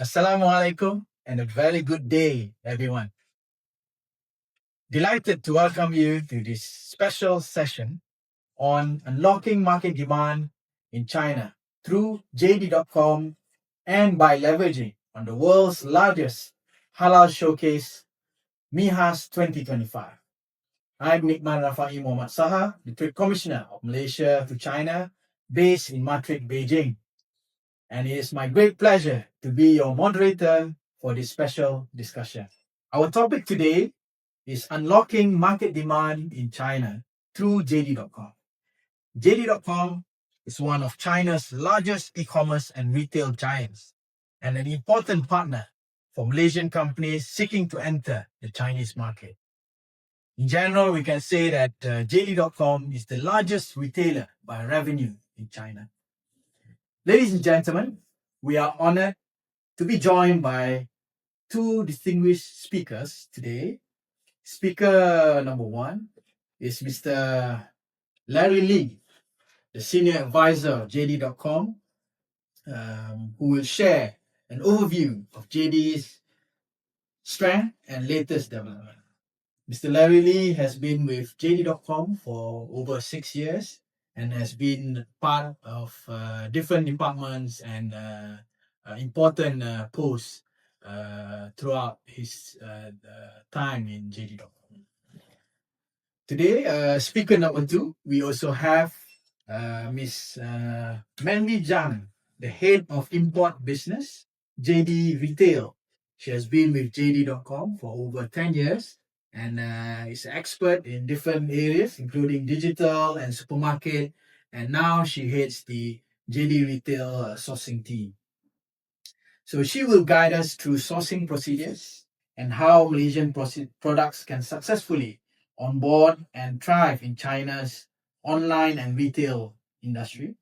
Assalamu alaikum and a very good day, everyone. Delighted to welcome you to this special session on unlocking market demand in China through JD.com and by leveraging on the world's largest Halal showcase, MIHAS 2025. I'm Nikman Rafai Muhammad Saha, the Trade Commissioner of Malaysia to China, based in MATRADE, Beijing. And it is my great pleasure to be your moderator for this special discussion. Our topic today is unlocking market demand in China through JD.com. JD.com is one of China's largest e-commerce and retail giants and an important partner for Malaysian companies seeking to enter the Chinese market. In general, we can say that JD.com is the largest retailer by revenue in China. Ladies and gentlemen, we are honored to be joined by two distinguished speakers today. Speaker number one is Mr. Larry Lee, the Senior Advisor of JD.com, who will share an overview of JD's strength and latest development. Mr. Larry Lee has been with JD.com for over 6 years and has been part of different departments and important posts throughout his time in JD.com. Today, speaker number two, we also have Ms. Mandy Zhang, the Head of Import Business, JD Retail. She has been with JD.com for over 10 years and is an expert in different areas, including digital and supermarket. And now she heads the JD Retail sourcing team. So she will guide us through sourcing procedures and how Malaysian products can successfully onboard and thrive in China's online and retail industry.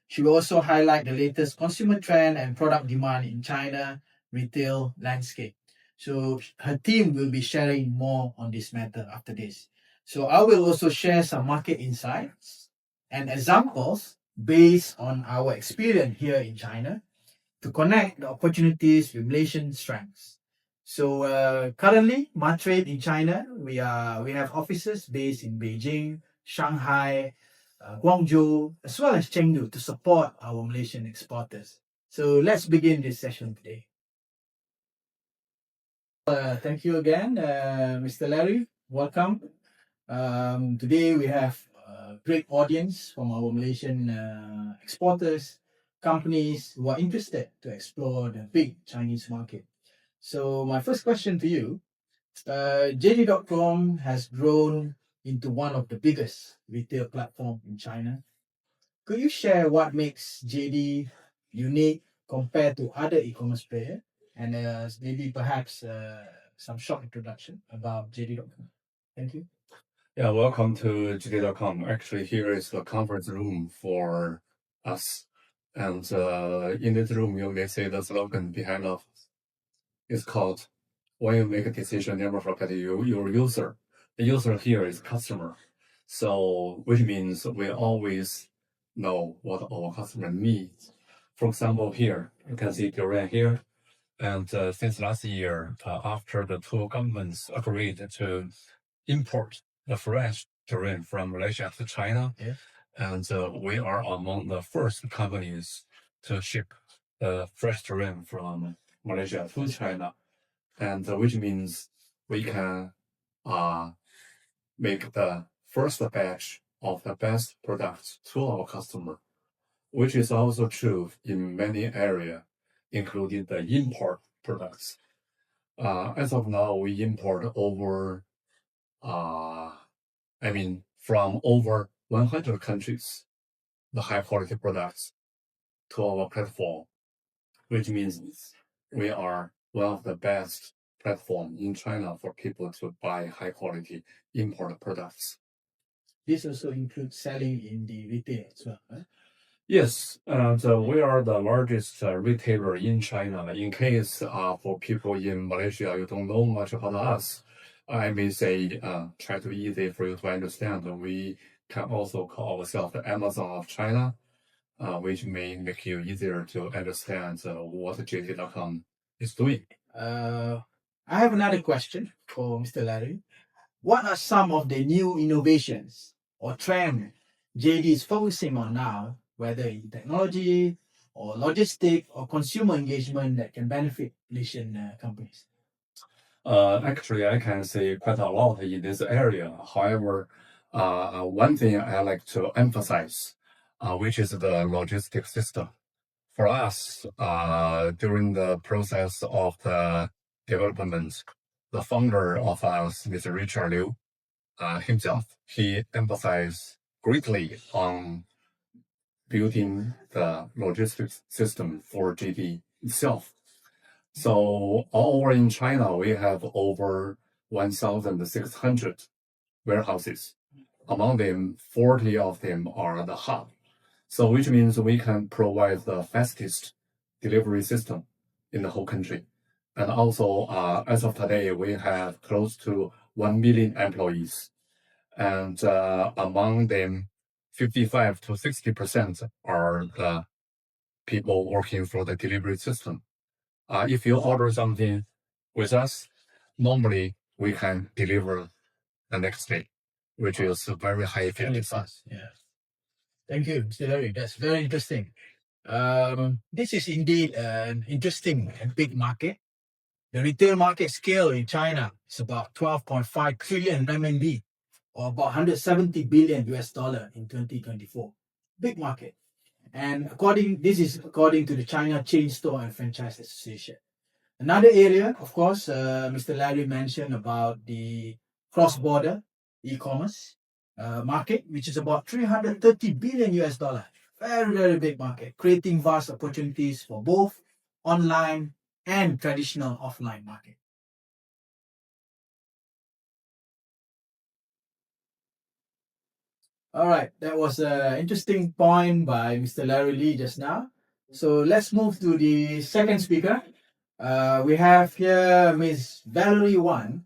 She will also highlight the latest consumer trend and product demand in China retail landscape. So her team will be sharing more on this matter after this. So I will also share some market insights and examples based on our experience here in China to connect the opportunities with Malaysian strengths. So currently, MATRADE in China, we have offices based in Beijing, Shanghai, Guangzhou, as well as Chengdu to support our Malaysian exporters. So let's begin this session today. Thank you again, Mr. Larry. Welcome. Today we have a great audience from our Malaysian exporters, companies who are interested to explore the big Chinese market. So my first question to you, JD.com has grown into one of the biggest retail platforms in China. Could you share what makes JD unique compared to other e-commerce players? And maybe perhaps some short introduction about JD.com. Thank you. Yeah, welcome to JD.com. Actually, here is the conference room for us. And in this room, you may see the slogan behind us. It's called, when you make a decision, never forget your user. The user here is customer. So, which means we always know what our customer needs. For example, here, you can see durian here. And since last year, after the two governments agreed to import the fresh durian from Malaysia to China, Yeah. and we are among the first companies to ship the fresh durian from Malaysia to China, and which means we can make the first batch of the best products to our customer, which is also true in many areas, including the import products. As of now, we import over, from over 100 countries, the high quality products to our platform, which means we are one of the best platform in China for people to buy high quality import products. This also includes selling in the retail as well, right? Yes, and we are the largest retailer in China. In case for people in Malaysia, you don't know much about us, I may say, try to easy for you to understand. We can also call ourselves the Amazon of China, which may make you easier to understand what JD.com is doing. I have another question for Mr. Larry. What are some of the new innovations or trend JD is focusing on now, whether in technology or logistic or consumer engagement that can benefit Malaysian companies? Actually, I can say quite a lot in this area. However, one thing I like to emphasize, which is the logistic system. For us, during the process of the development, the founder of us, Mr. Richard Liu, himself, he emphasized greatly on building the logistics system for JD itself. So all over in China, we have over 1,600 warehouses. Among them, 40 of them are the hub. So which means we can provide the fastest delivery system in the whole country. And also, as of today, we have close to 1 million employees. And among them, 55 to 60% are the people working for the delivery system. If you order something with us, normally we can deliver the next day, which is very high Very efficiency. fast, yeah. Thank you, Mr. Larry. That's very interesting. This is indeed an interesting and big market. The retail market scale in China is about 12.5 trillion RMB, or about 170 billion US dollar in 2024. Big market. And this is according to the China Chain Store and Franchise Association. Another area, of course, Mr. Larry mentioned about the cross-border e-commerce market, which is about 330 billion US dollar. Very, very big market, creating vast opportunities for both online and traditional offline market. All right, that was an interesting point by Mr. Larry Lee just now. So let's move to the second speaker. We have here Ms. Valerie Wan,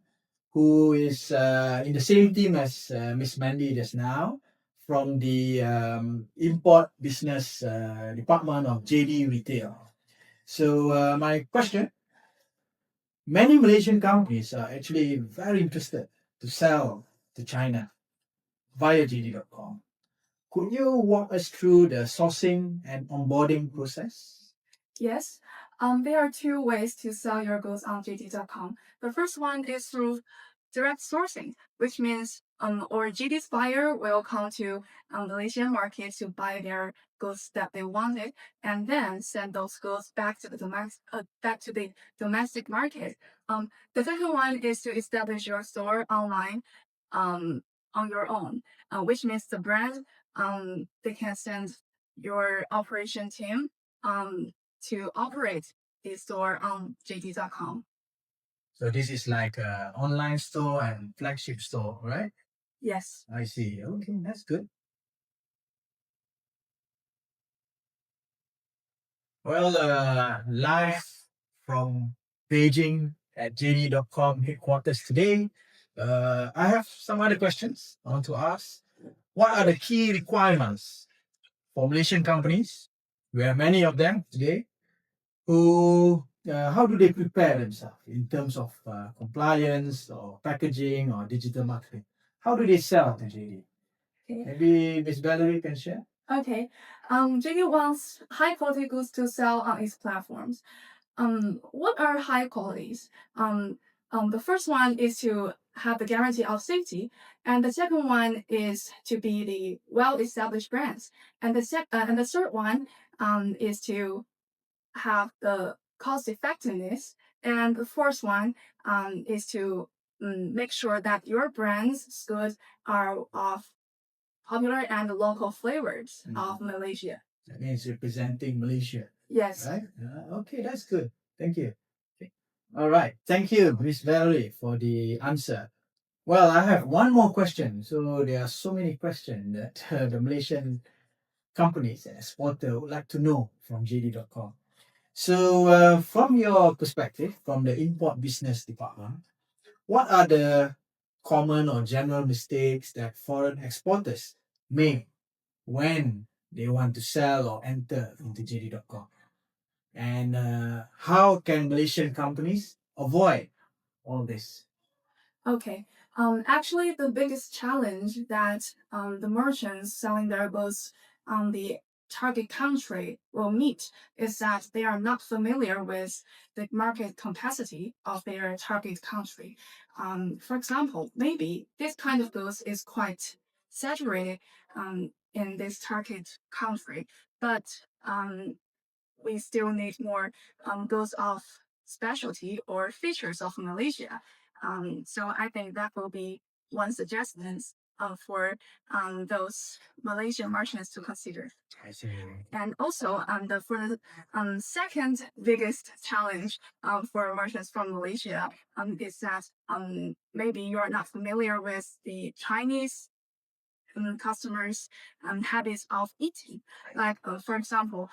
who is in the same team as Miss Mandy just now from the import business department of JD Retail. So my question, many Malaysian companies are actually very interested to sell to China via JD.com. Could you walk us through the sourcing and onboarding process? Yes. There are two ways to sell your goods on JD.com. The first one is through direct sourcing, which means or JD's buyer will come to Malaysian market to buy their goods that they wanted, and then send those goods back to the domestic market. The second one is to establish your store online on your own, which means the brand they can send your operation team to operate the store on JD.com. So this is like an online store and flagship store, right? Yes. I see. Okay, that's good. Well, live from Beijing at JD.com headquarters today, I have some other questions I want to ask. What are the key requirements for Malaysian companies? We have many of them today. How do they prepare themselves in terms of compliance or packaging or digital marketing? How do they sell to JD? Okay. Maybe Miss Valerie can share. Okay. JD wants high quality goods to sell on its platforms. What are high qualities? The first one is to have the guarantee of safety, and the second one is to be the well-established brands, and the third one is to have the cost effectiveness, and the fourth one is to make sure that your brand's goods are of popular and local flavors of Malaysia. That means representing Malaysia, Yes. right? Okay, that's good. Thank you. Okay. All right. Thank you, Miss Valerie, for the answer. Well, I have one more question. So there are so many questions that the Malaysian companies and exporter would like to know from JD.com. So from your perspective, from the import business department, what are the common or general mistakes that foreign exporters make when they want to sell or enter into JD.com? And how can Malaysian companies avoid all this? Okay. Actually, the biggest challenge that the merchants selling their goods on the target country will meet is that they are not familiar with the market capacity of their target country. For example, maybe this kind of goods is quite saturated in this target country, but we still need more goods of specialty or features of Malaysia. So I think that will be one suggestion for those Malaysian merchants to consider. I see. And also, for the second biggest challenge for merchants from Malaysia is that maybe you are not familiar with the Chinese customers' habits of eating. Like, for example,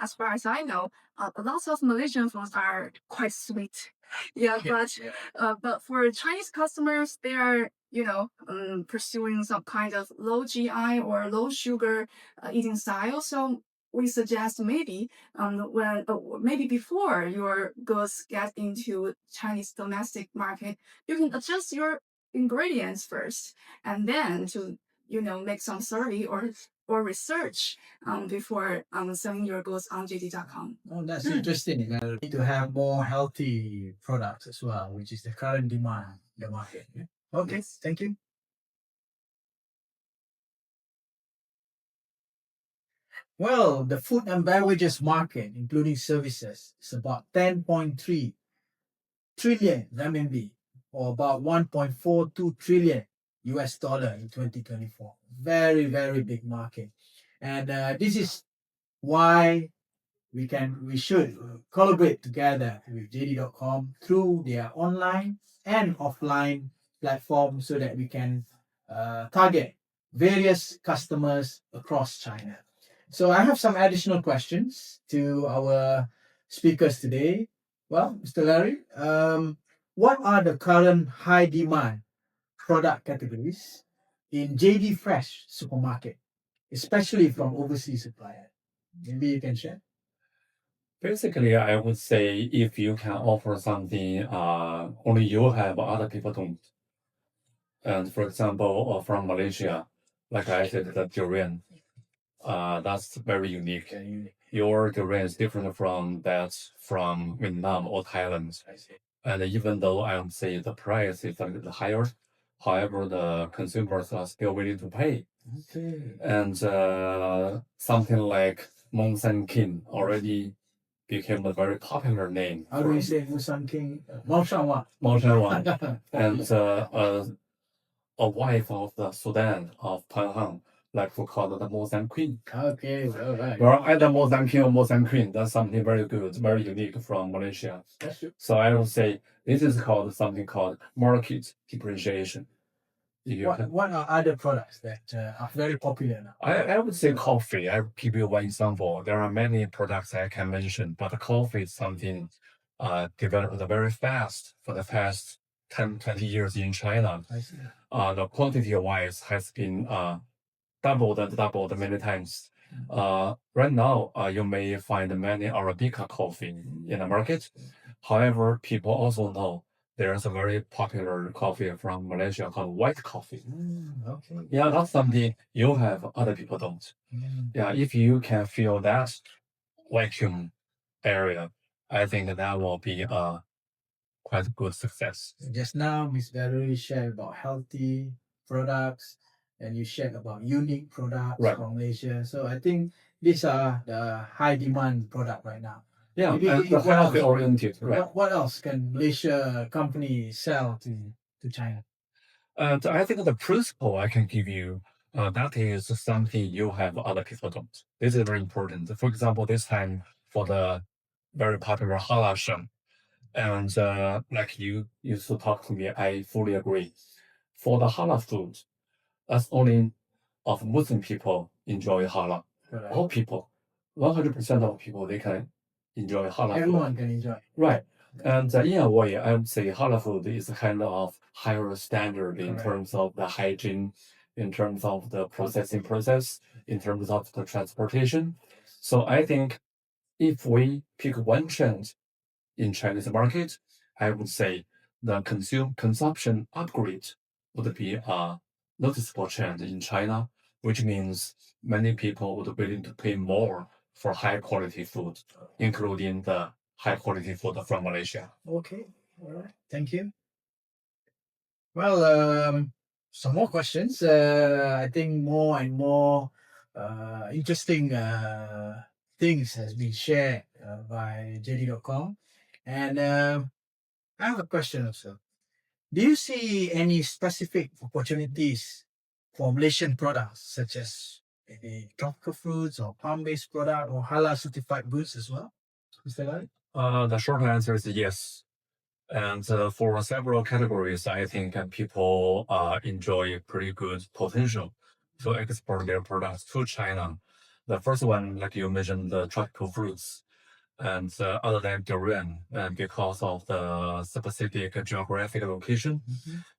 as far as I know, lots of Malaysian foods are quite sweet. Yeah, but for Chinese customers, they are pursuing some kind of low GI or low sugar eating style. So we suggest maybe maybe before your goods get into Chinese domestic market, you can adjust your ingredients first, and then to make some survey or research before selling your goods on JD.com. Oh, that's interesting. We need to have more healthy products as well, which is the current demand in the market. Okay, thank you. Well, the food and beverages market, including services, is about 10.3 trillion RMB, or about 1.42 trillion US dollar in 2024. Very, very big market. And this is why we should collaborate together with JD.com through their online and offline platform so that we can target various customers across China. So I have some additional questions to our speakers today. Well, Mr. Larry, what are the current high demand product categories in JD Fresh supermarket, especially from overseas suppliers? Maybe you can share. Basically, I would say if you can offer something only you have, other people don't. And for example, from Malaysia, like I said, the durian, that's very unique. Your durian is different from that from Vietnam or Thailand. And even though I would say the price is a little higher, however, the consumers are still willing to pay. Okay. And something like Mongsan King already became a very popular name. How do we say Musan King? Maoshanwa. Mongsan and a wife of the Sudan of Panhang, like to call it the Mongsan Queen. Okay, all right. Well, either Mongsan King or Mongsan Queen, that's something very good, very unique from Malaysia. That's true. So I would say this is called something called market differentiation. What are other products that are very popular now? I would say coffee. I give you one example. There are many products I can mention, but coffee is something developed very fast for the past 10, 20 years in China. I see. The quantity wise has been doubled many times. Right now, you may find many Arabica coffee in the market. However, people also know there's a very popular coffee from Malaysia called white coffee. Okay. Yeah, that's something you have, other people don't. Yeah, if you can fill that vacuum area, I think that will be a quite good success. Just now, Ms. Valerie shared about healthy products, and you shared about unique products from Malaysia. So I think these are the high demand product right now. Yeah, Maybe and the healthy oriented, right? What else can Malaysia company sell to China? And I think the principle I can give you, that is something you have, other people don't. This is very important. For example, this time for the very popular Halal show, and like you used to talk to me, I fully agree. For the Halal food, that's only of Muslim people enjoy halal. Correct. All people, 100% of people, they can enjoy halal food. Everyone can enjoy. Right. And in a way, I would say halal food is kind of higher standard in Correct. terms of the hygiene, in terms of the processing process, in terms of the transportation. So I think if we pick one trend in Chinese market, I would say the consumption upgrade would be a noticeable trend in China, which means many people would be willing to pay more for high quality food, including the high quality food from Malaysia. Okay, all right, thank you. Well, some more questions. I think more and more interesting things has been shared by JD.com. And I have a question also. Do you see any specific opportunities for Malaysian products, such as maybe tropical fruits or palm-based product or halal certified goods as well? Mr. Lai? The short answer is yes. And for several categories, I think people enjoy pretty good potential to export their products to China. The first one, like you mentioned, the tropical fruits, and other than durian, and because of the specific geographic location,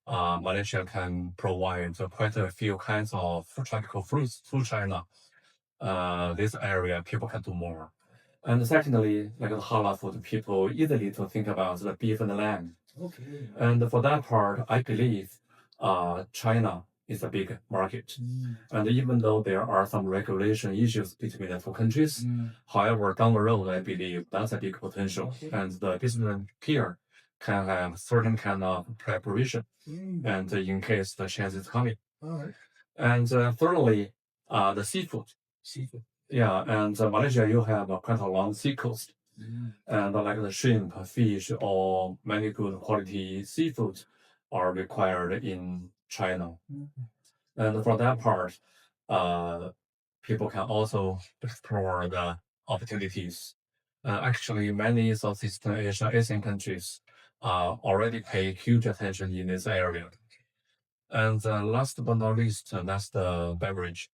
Malaysia can provide quite a few kinds of tropical fruits to China. This area, people can do more. And secondly, like the halal food, people easily to think about the beef and the lamb. Okay. And for that part, I believe China is a big market. And even though there are some regulation issues between the two countries, however, down the road, I believe that's a big potential. And the business here can have certain kind of preparation, and in case the chance is coming. All right. And thirdly, the seafood. Seafood. Yeah, and Malaysia, you have quite a long sea coast. And like the shrimp, fish, or many good quality seafood are required in China. And for that part, people can also explore the opportunities. Actually, many Southeast Asian countries already pay huge attention in this area. And last but not least, that's the beverage.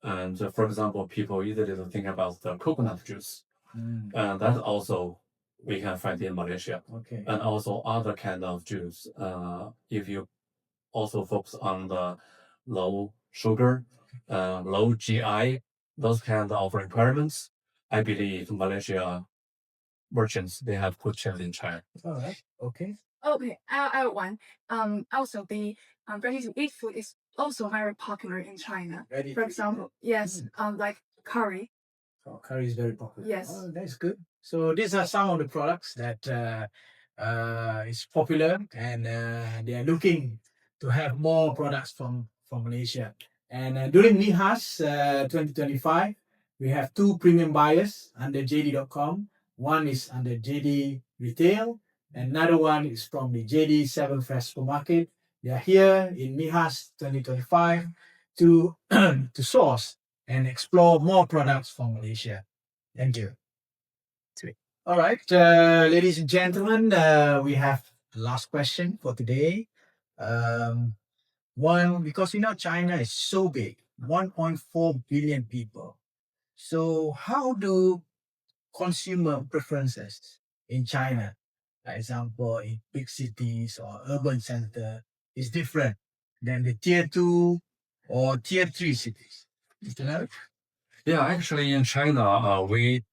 And for example, people easily think about the coconut juice. And that also we can find in Malaysia. Okay. And also other kind of juice. If you also focus on the low sugar, low GI, those kind of requirements, I believe Malaysia merchants, they have good chance in China. All right. Okay. Okay, I have one. Also the ready to eat food is also very popular in China. Ready For to eat example, yes, like curry. Oh, curry is very popular. Yes. Oh, that's good. So these are some of the products that is popular, and they are looking to have more products from Malaysia. And during MIHAS 2025, we have two premium buyers under JD.com. One is under JD Retail, and another one is from the JD 7 Fresh Supermarket. They are here in MIHAS 2025 to to source and explore more products from Malaysia. Thank you. Sweet. All right, ladies and gentlemen, we have the last question for today. One, because China is so big, 1.4 billion people. So how do consumer preferences in China, for example, in big cities or urban center, is different than the tier 2 or tier 3 cities? Mr. Larry? Yeah, actually in China, we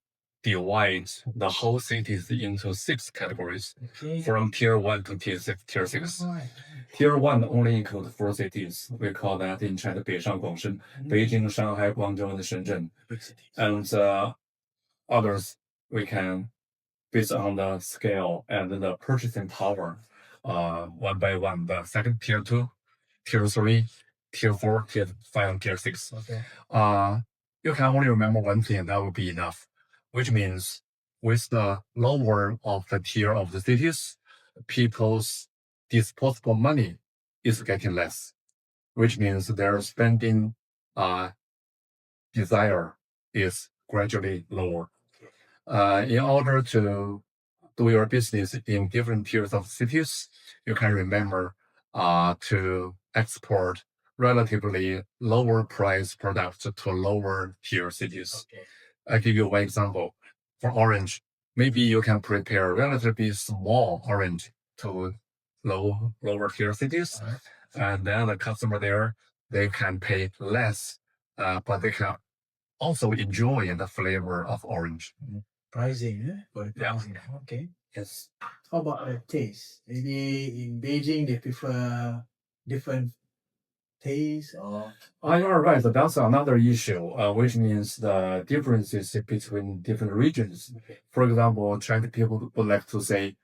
divide the whole cities into 6 categories, Okay. from tier 1 to tier 6. All right. Tier 1 only includes 4 cities. We call that in China Beishang, Gongshen, Beijing, Shanghai, Guangzhou, and Shenzhen. Big cities. And others we can, based on the scale and the purchasing power, one by one. The second tier 2, tier 3, tier 4, tier 5, and tier 6. Okay. You can only remember one thing, that would be enough, which means with the lower of the tier of the cities, people's disposable money is getting less, which means their spending desire is gradually lower. In order to do your business in different tiers of cities, you can remember to export relatively lower price products to lower tier cities. Okay. I give you one example. For orange, maybe you can prepare relatively small orange to lower tier cities, and then the customer there, they can pay less, but they can also enjoy the flavor of orange. Pricing, for the Yeah. pricing. Okay. Yes. How about the taste? Maybe in Beijing they prefer different taste or You're right. That's another issue, which means the differences between different regions. For example, Chinese people would like to say,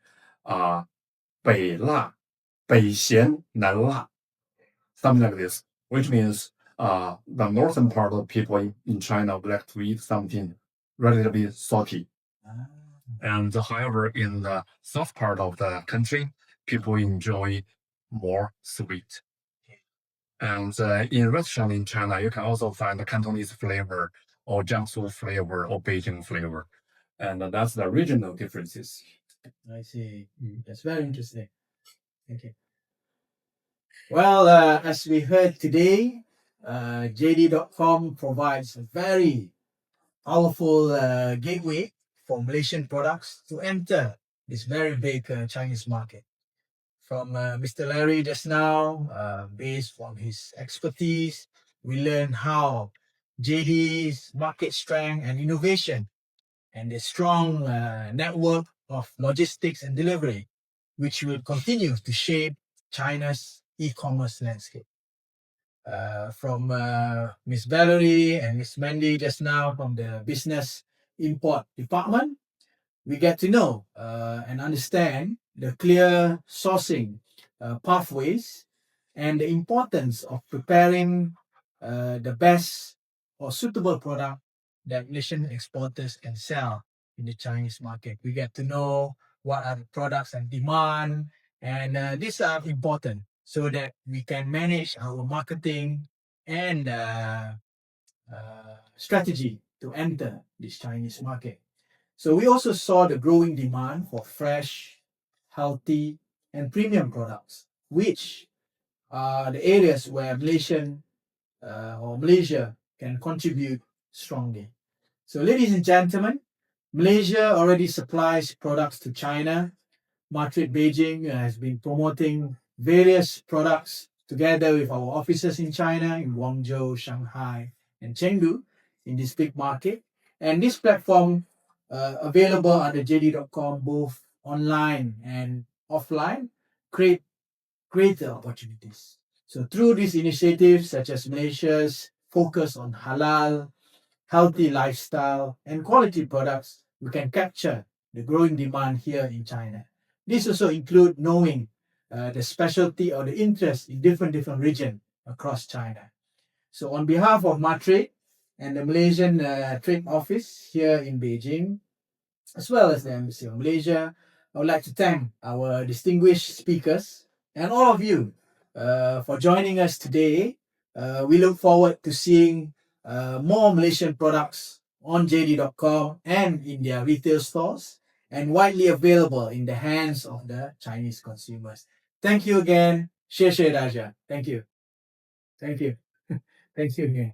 北辣、北咸、南辣, something like this, which means the northern part of people in China would like to eat something relatively salty. ah, And however, in the south part of the country, people enjoy more sweet. And in restaurant in China, you can also find the Cantonese flavor or Jiangsu flavor or Beijing flavor. And that's the regional differences. I see. Mm. That's very interesting. Thank you. Well, as we heard today, JD.com provides a very powerful gateway for Malaysian products to enter this very big Chinese market. From Mr. Larry just now, based on his expertise, we learned how JD's market strength and innovation and the strong network of logistics and delivery, which will continue to shape China's e-commerce landscape. From Miss Valerie and Miss Mandy just now from the business import department, we get to know and understand the clear sourcing pathways and the importance of preparing the best or suitable product that Malaysian exporters can sell in the Chinese market. We get to know what are the products and demand, and these are important so that we can manage our marketing and strategy to enter this Chinese market. So we also saw the growing demand for fresh, healthy, and premium products, which are the areas where Malaysia can contribute strongly. So, ladies and gentlemen, Malaysia already supplies products to China. MATRADE Beijing has been promoting various products together with our offices in China, in Guangzhou, Shanghai, and Chengdu, in this big market. And this platform available under JD.com, both online and offline, create greater opportunities. So through these initiatives, such as Malaysia's focus on halal, healthy lifestyle, and quality products, we can capture the growing demand here in China. This also include knowing the specialty or the interest in different regions across China. So on behalf of MATRADE and the Malaysian Trade Office here in Beijing, as well as the Embassy of Malaysia, I would like to thank our distinguished speakers and all of you for joining us today. We look forward to seeing more Malaysian products on JD.com and in their retail stores and widely available in the hands of the Chinese consumers. Thank you again. Xie xie Raja. Thank you. Thank you. Thank you again.